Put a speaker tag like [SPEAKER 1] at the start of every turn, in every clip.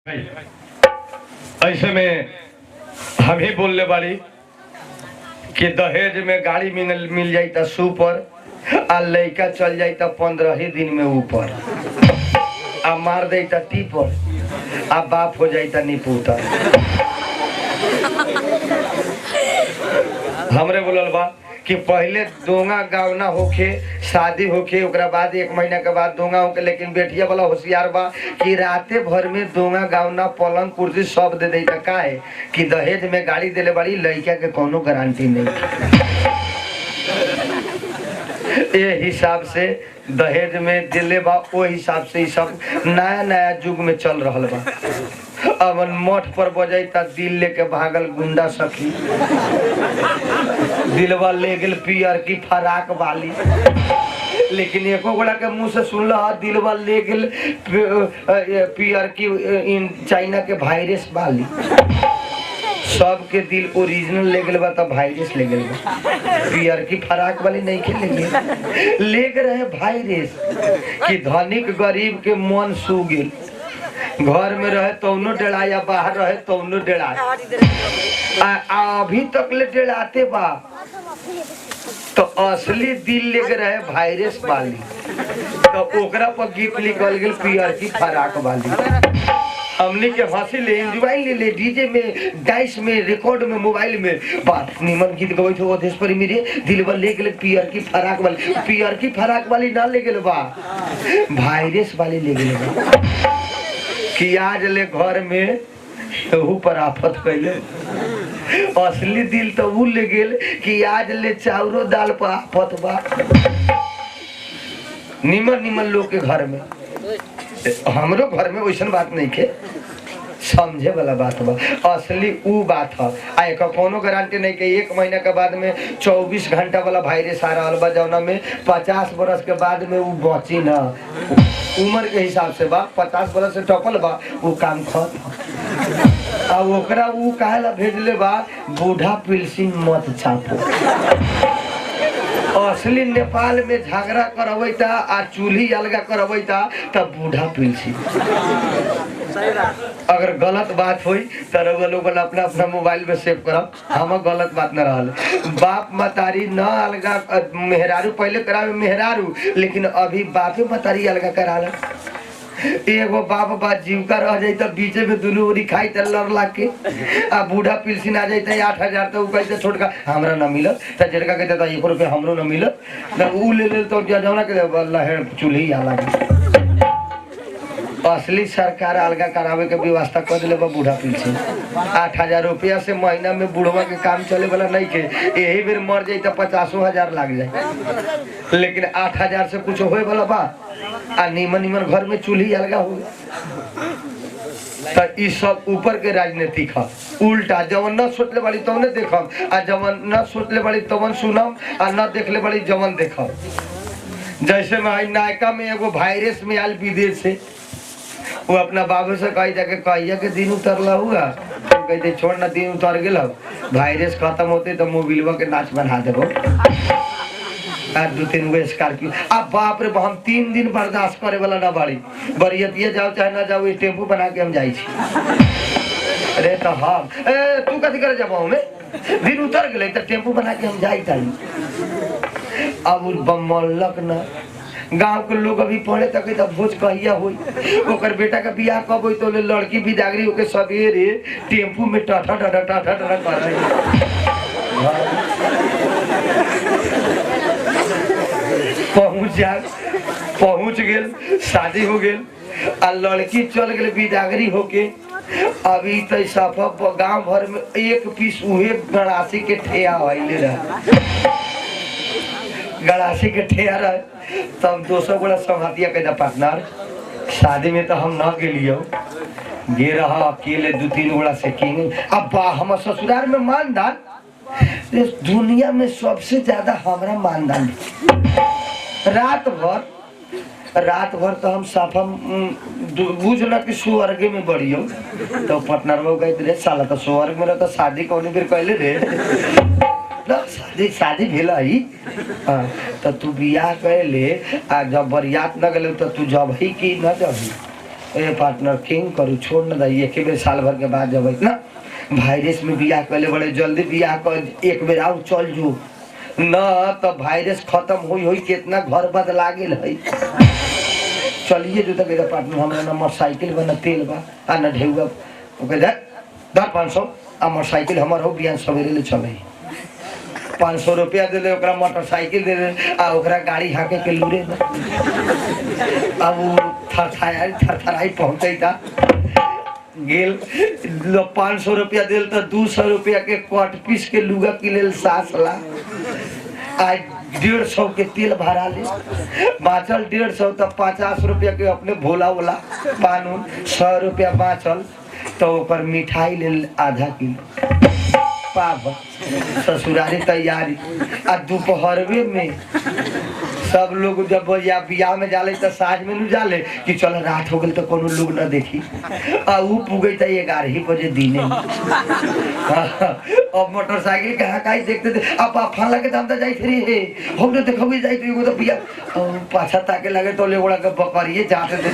[SPEAKER 1] ऐसे में हम ही बोलने वाली कि दहेज में गाड़ी मिल जाई तो सुपर आ लड़का चल जाई तो 15 ही दिन में ऊपर आ मार दे तो टीपर आ बाप हो जाई तो निपुतर। हमरे बोलल बा कि पहले दोंगा गावना होके शादी होके ओकरा बाद 1 महीना के बाद दोंगा होके, लेकिन बेटिया वाला होशियार बा कि राते भर में दोंगा गावना पलंग कुर्सी सब दे देता। काहे कि दहेज में गाड़ी देले बड़ी लड़का के कोनो गारंटी नहीं। ये हिसाब से दहेज में दिले बा, वो हिसाब से सब नया नया युग में चल रहा बा। अब मठ पर बजाई त दिल लेके भागल गुंडा सखी, दिलवा ले गेल पियर की फराक वाली, लेकिन एको गोड़ा के मुंह से सुनल दिलवा ले गेल पियर की चाइना के वायरस वाली। सबके दिल ओरिजिनल ले गेल बा त वायरस ले गेल बा, पियर की फराक वाली नहीं के ले रहे वायरस कि धनिक गरीब के मन सू गेल। घर में रहे तौनो डेढ़ा या बाहर रहे तौनो डेढ़ा, अभी तक ले डेढ़ाते बा। तो असली दिल लेके रहे वायरस वाली, तो ओकरा पर गिफ्ट निकल गेल पियर की फराक वाली। हमने के हंसी ले, एंजॉय ले डीजे में, डाइस में, रिकॉर्ड में, मोबाइल में बात निमन गीत गवे थे ओदेश पर मेरे दिलवा ले गेल पियर की फराक वाली। पियर की फराक वाली ना ले गेल बा, वायरस वाली ले गेल बा कि आज ले घर में एहू पर आफत कैले। असली दिल तो वो ले गेल कि आज ले चाउरो दाल पर आफत बा। निमन निमन लोग के घर में, हमरो घर में वैसन बात नहीं के, समझे वाला बात बा। असली ऊ बात है, आ एक कोनो गारंटी नहीं के 1 महीना के बाद में 24 घंटा वाला वायरस आ रहा बा, जौना में 50 बरस के बाद में ऊ बची ना। उम्र के हिसाब से बा, 50 बरस से टपल बा ऊ काम खत्म। आ ओकरा ऊ काहेला भेजले बा, बूढ़ा पिलसिन मत छापो। असली नेपाल में झगड़ा करवैता आ चूल्ही अलगा करवैता तब बूढ़ा पिलसी। अगर गलत बात हुई तो लोग अपना अपना मोबाइल में सेव करब, हम गलत बात न रहल। बाप मतारी न अलगा, मेहरारू पहले करावे मेहरारू, लेकिन अभी बापे मतारी अलगा कराला। एगो बाप बा जीविका रह जाए तो बीचे में दुनू ओरी खाई लड़ लाग के आ बूढ़ा पिलसिन आ जाए 8000 तो कहते छोटका हमरा न मिलत, तो जेड़का कहते 1 रुपया हमरो न मिलत, ऊ ले तो जौना के लहर चूल्ही आ लागे। असली सरकार अलगा करावे के व्यवस्था कर दिले बा बूढ़ा पिलसिन। 8000 रुपया से महीना में बूढ़वा के काम चले वाला नहीं के, यही बेर मर जाए तो 50,000 लाग जाए, लेकिन 8000 से कुछ होए वाला बा। आ निमन निमन घर में चूल्ही अलगा हो, तो ई सब ऊपर के राजनीतिक है। उल्टा जवन न सोचले बाड़ी तवने देखम, आ जवन न सोचले बाड़ी तवन सुनम, आ न देखले बाड़ी जवन देखम। जैसे में नायका में एगो वायरस में आयल विदेश से, वो अपना बाबू से कही जाके कहिया के दिन उतरला हुआ, तो कहते छोड़ ना दिन उतर गेल, वायरस खत्म होते तो मोबिलवा के नाच बना देबो। 2-3 गो स्कॉर्पियो। अब बाप रे, हम 3 दिन बर्दाश्त करे वाला ना बाड़ी। बरियतिया जाओ चाहे ना जाओ, टेम्पू बना के हम जाई छी। अरे तो हम तू कथी करे जबाऊ में दिन उतर गेले तो टेम्पू बना के हम जाई ताई। अब बमलक ना गांव के लोग अभी पढ़े तक तो भोज कहिया होई, ओकर बेटा का बियाह कब होई, तो ले लड़की बिदागरी होके सवेरे टेम्पू में टाटा टाटा टाटा टाटा कर रही। पहुंच गेल, शादी हो गेल, आ लड़की चल गेल बिदागरी होके। अभी तो साफा गांव भर में 1 पीस उहे गड़ासी के ठेया आइले रहे, गड़ासी के ठेया रहे। तब 200 गोला संहतिया के पार्टनर, शादी में तो हम न गेलियो, गे रहा अकेले 2-3 गोला से किंग। अब हम ससुराल में मानदान, दुनिया में सबसे ज्यादा हमारा मानदान। रात भर तो हम साफा बुझ ना कि स्वर्ग में बढ़ियो, तो पार्टनर वो कहते रे साला तो स्वर्ग में तो शादी कौन फिर कहले रे शादी भेल ही, तो तू बियाह कहले आ जब बरियात न गले तो तू जब ही कि न जब ही ए पार्टनर किंग करू छोड़ न दई एक बेर साल भर के बाद जब ना वायरस में बियाह कले बड़े जल्दी बियाह कर एक बेर आउ चल जो न तो वायरस खत्म होई कितना घर बदला गेल है। चलिए जो तक पार्टनर हमरा न मोटरसाइकिल बा न तेल बा आ न ढेउआ ओके दे 500 आ मोटरसाइकिल हमर हो बियान सवेरे ले चले 500 रुपया दे ले ओकरा मोटरसाइकिल दे दे आ ओकरा गाड़ी हाके के लूरे अब थरथराई पहुंचे था गेल 500 रुपया दिल तो 200 रुपया के कट पीस के लुगा के लेल सास ला आज 150 के तेल भरा ले बाचल 150 तो 50 रुपया के अपने भोला बोला पान 100 रुपया बाचल तो ऊपर मिठाई ले आधा किलो पाप ससुरारी तैयारी आ दोपहरवे में सब लोग जब या बियाह में जाले तो साँझ में न जाले कि चल रात हो गई तो कोनो लोग न देखी आ उ पुगे त 11 बजे दिने अब मोटरसाइकिल कहाँ कहीं देखते थे अब फला के दाम तो जाई थे हे हम तो देखो भी जाई तो एगो तो बियाह पाछा ताके लगे तो ले ओड़ा के बकरिए जाते थे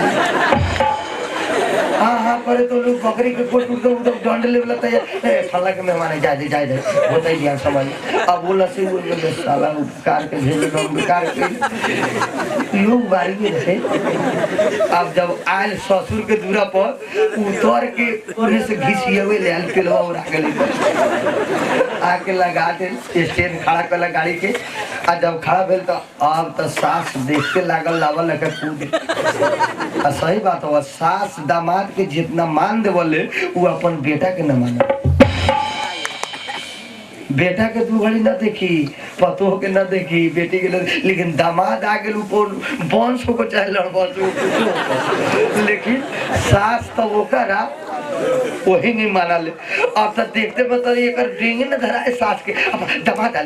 [SPEAKER 1] हाँ करे तो लोग बकरी के कोट उधर डंड लेवल तैयार फला के मेहमान जाए दे होता ही ध्यान समझ अब बोला से वो साला कार के भेज कार के लोग बारी में रहे। अब जब आयल ससुर के दूरा पर उतर के उन्हें से घिसिए हुए ले आयल पेलवा और आके लगा दे स्टैंड खड़ा कर गाड़ी के आ जब खड़ा भेल तो अब तो सास देखते लागल लावल लेके कूद आ सही बात हो सास दामाद के जितना मान देवले वो अपन बेटा के न माने बेटा के दू घड़ी न देखी पतो के न देखी बेटी के न लेकिन दामाद आ गेल ऊपर वंश को चाहे लड़बस लेकिन सास तो ओकरा वही नहीं माना ले अब तो देखते मतलब ये कर डेंगे न धरा है सास के अब दमाद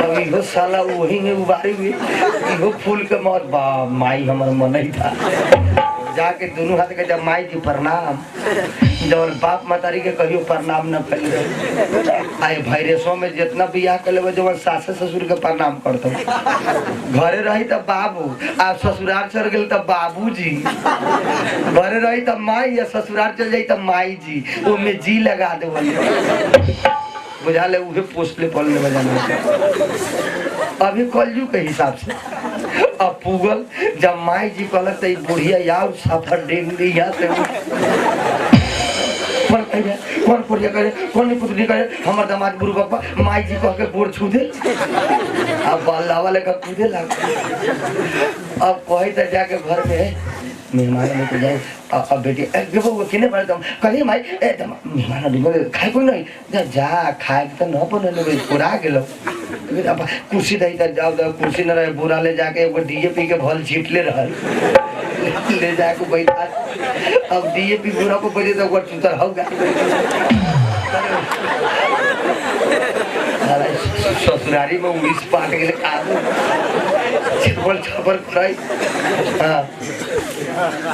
[SPEAKER 1] अब इहो साला वही में उबारी हुई इहो फूल के मौत बा माई हमर मन ही था जाके दोनों हाथ के जब माई जी प्रणाम जब बाप मतारी के कहियो प्रणाम न कर आए वायरसों में जितना बियाह कर ले जब सास ससुर के प्रणाम करते घरे रही तब बाबू आप ससुराल चल गए तब बाबूजी घरे रही तब माई या ससुराल चल जाई तब माई जी वो में जी लगा दे बुझा ले उहे पोस्टले पलने बजाने अभी कलयु के हिसाब से अब पुगल जब माई जी कहलक तो बुढ़िया यार सफर डेंग दी यहाँ से कौन पुड़िया करे कौन नहीं पुतली करे हमारे दामाद गुरु बाबा माई जी कह के गोड़ छू दे अब बाल्ला वाले का कूदे लग अब कही तो जाके घर में मेहमान लेके जाए अब बेटी वो किने पड़े तुम कहीं माई मेहमान डिगो खाए कोई नहीं जा खाए तो न बने पूरा गेलो कुर्सी दही तक जाओ कुर्सी न रहे बुरा ले जाके वो डीएपी के भल छीट ले रहा ले जाके बैठा अब डीएपी बुरा को बजे तो चुतर होगा ससुरारी में 19 पाट के छपर छपर कराई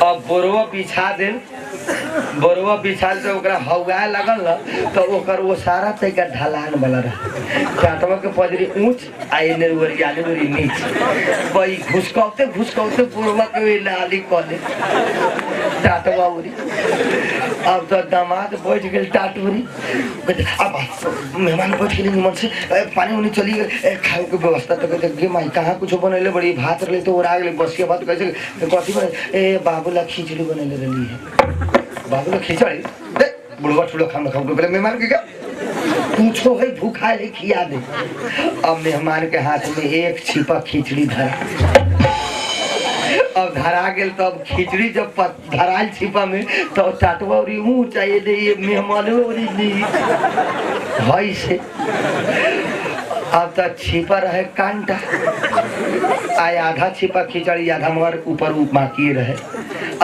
[SPEAKER 1] अब बोरवा बिछा दे बोरवा बिछाल तो ओकरा हौगा लगल न तो ओकर वो सारा तैका ढलान वाला रहा काटवा के पजरी ऊंच आ एने ओरियाले ओरी नीच बई घुसकौते बोरवा के नाली कले टाटवा ओरी अब तो दामाद बैठ गेल टाटोरी अब मेहमान बैठ गेल मन से पानी उनी चली गए खाए के व्यवस्था तो कहते माई कहाँ कुछ बनैले बड़ी भात रहे तो ओरा गेले बस के बात कैसे कथी बने ए बाबूला खिचड़ी बनैले रही है बाबूला खिचड़ी दे बुढ़वा ठुलो खाना खाओ पहले मेहमान के क्या पूछो है भूखा ले खिया दे अब मेहमान के हाथ में एक छिपा खिचड़ी धरा अब धरा गेल तब खिचड़ी जब धराल छिपा में तो टाटवा और मुँह चाहिए दे ये मेहमान भाई से अब तो छिपा रहे कांटा आय आधा छिपा खिचड़ी आधा मगर ऊपर बाकी रहे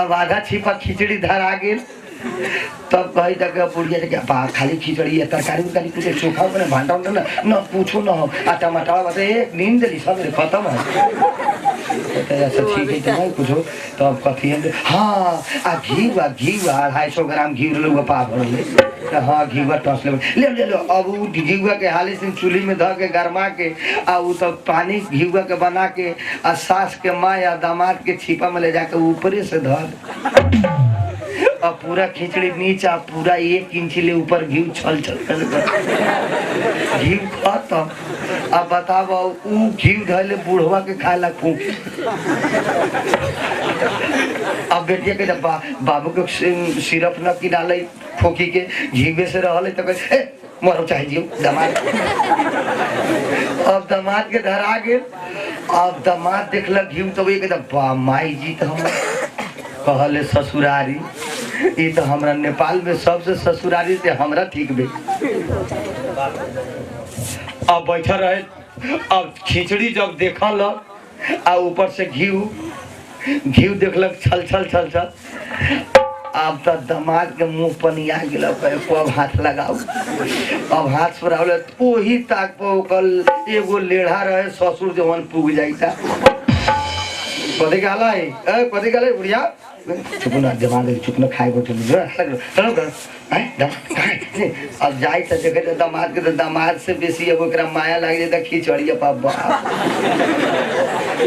[SPEAKER 1] अब आधा छिपा खिचड़ी धरा गेल तब कही तक बुढ़िया बा खाली खिचड़ी है तरकारी उरकारी कुछ चोखा बने भांटा उठा न पूछो न हो आ टमाटर बता एक नींद दिली सब खत्म है ऐसा ठीक है तो कुछ हो तो अब कथी है हाँ घी 250 ग्राम घी लोग पा भर तो हाँ घी टस ले लो अब वो घी के हाले से चूल्ही में ध के गरमा के आ वो तो पानी घी के बना के आ सास के माँ या दामाद के छिपा में ले जाके ऊपरे से धर अब पूरा खिचड़ी नीचा पूरा 1 इंच ले ऊपर घी छल कर घी खत्म। अब बताब ऊ घी धले बूढ़वा के खाए ला फूक अब बेटिया के जब बाबू के सिरप न की डाले खोखी के घी से रहले तो मरो चाहे जियो दामाद अब दामाद के धरा गेल अब दामाद देखलक घी तो एकदम माई जी तो हम कहले ससुरारी ये तो हमरा नेपाल में सबसे ससुरारी से हमरा ठीक बे। अब बैठा रहे अब खिचड़ी जब देखल आ ऊपर से घी देखलक छल अब तो दामाद के मुंह पनिया गेल अब हाथ लगाओ अब हाथ पर वही ताक पर एगो लेढ़ा रहे ससुर जवन पुग जाता कथी कहला बुढ़िया चुप ना जमा चुप ना खाए अब जाए तो देखे दामाद के दामाद से बेसी अब माया लग जाता खिचड़ी पापा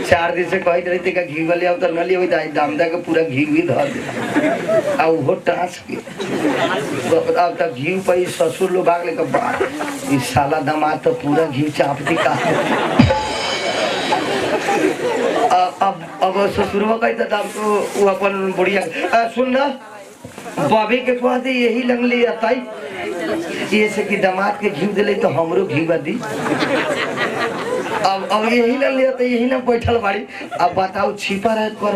[SPEAKER 1] 4 दिन से कहते रहते का घी ले तो न लिया दामदा के पूरा घी धर दे आ वो टाँस के अब तक घी पर ससुर लोग भाग लेकर बाहर इस साला दामाद तो पूरा घी चाप दी का अब ससुरवा कहता था वो अपन बुढ़िया सुन ना बॉबी के कहते दे यही लंगली अताई ये से कि दामाद के घी दिले तो हमरो घी दी अब यही लंगली अता यही ना बैठल बाड़ी। अब बताओ छिपा रह कर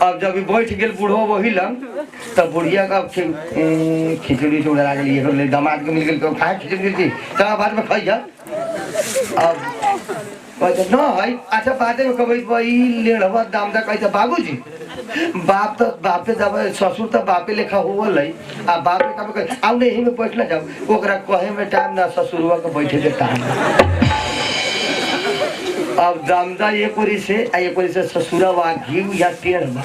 [SPEAKER 1] अब जब बैठ गेल बूढ़ो वही लंग तब बुढ़िया का खिचड़ी चूड़ा गेल दामाद के मिल गेल खाए खिचड़ी की तब बाद में खाई अब न है अच्छा बाते में कबै लेढ़वा दामदा कहता बाबूजी बाप तो बापे जब ससुर तो बापे लेखा होवल है आ बापे कब आउ नहीं में बैठना जब ओकरा कहे में टाइम ना ससुरवा के बैठे के टाइम अब दामदा एक ओरी से ससुरवा घी या टेढ़ बा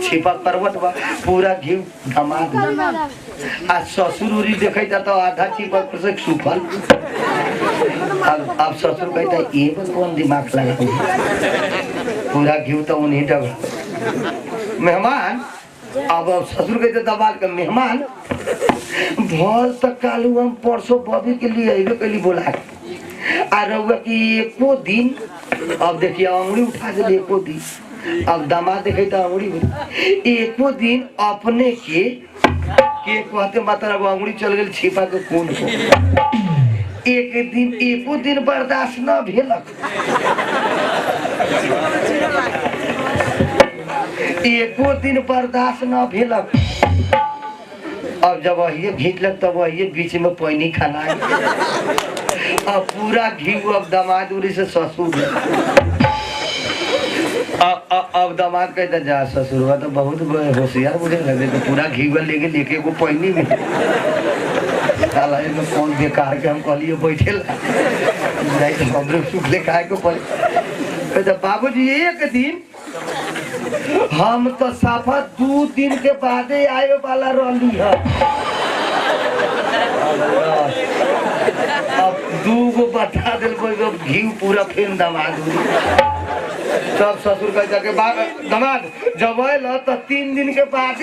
[SPEAKER 1] छिपा करवट बा पूरा घी दामाद आ ससुर उरी देखे तो आधा छिपा से सुखल अब ससुर कहता ये कौन दिमाग लगा पूरा घी तो उन्हीं डब मेहमान अब ससुर कहते दबाल के मेहमान भर तक कालू हम परसों बॉबी के लिए अबे के लिए बोला आ रहुआ कि एको दिन अब देखिए अंगुली उठा दे एको दिन अब दामाद देखे तो अंगुली एको दिन अपने के कहते मतलब अंगुली चल गई छिपा के कौन को एको दिन बर्दाश्त न भेलक एको दिन बर्दाश्त न भेलक। अब जब वही घींचलक तब वही बीच में पानी खाना अब पूरा घी अब दामाद उरी से ससुर अब दामाद कहता जा ससुरवा तो बहुत होशियार मुझे लगे तो पूरा घी लेके को पानी में कौन बेकार के हम कहलिए बैठे सुखले खाए को पड़े बाबूजी एक दिन हम तो साफा 2 दिन के बाद आए वाला रही है अब 2 गो बता दिल घी पूरा फेन दामाद सब ससुर कह जाके दामाद जब तो 3 दिन के बाद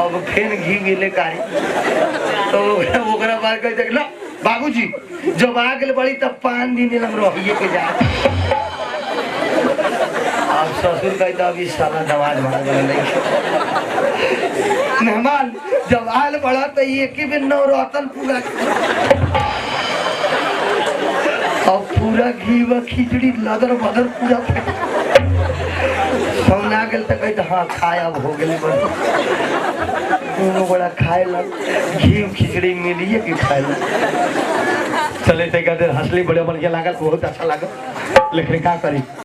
[SPEAKER 1] अब फेन घी मिले कारी तो ओकरा बाद कह जाके ला बाबूजी जब आ गए बड़ी तब 5 दिन लग रहिए के जा अब ससुर कहता अभी साला दामाद मार मेहमान जब आल बड़ा तो एक ही दिन नवरतन पूरा अब पूरा घी व खिचड़ी लदर बदर पूरा सौना गेल तो कहता हाँ खाए अब हो गए दोनों बड़ा खाए लग घी खिचड़ी मिलिए कि खाए लग चले हंसली बड़े बढ़िया लागल बहुत अच्छा लागल लेकिन क्या करी।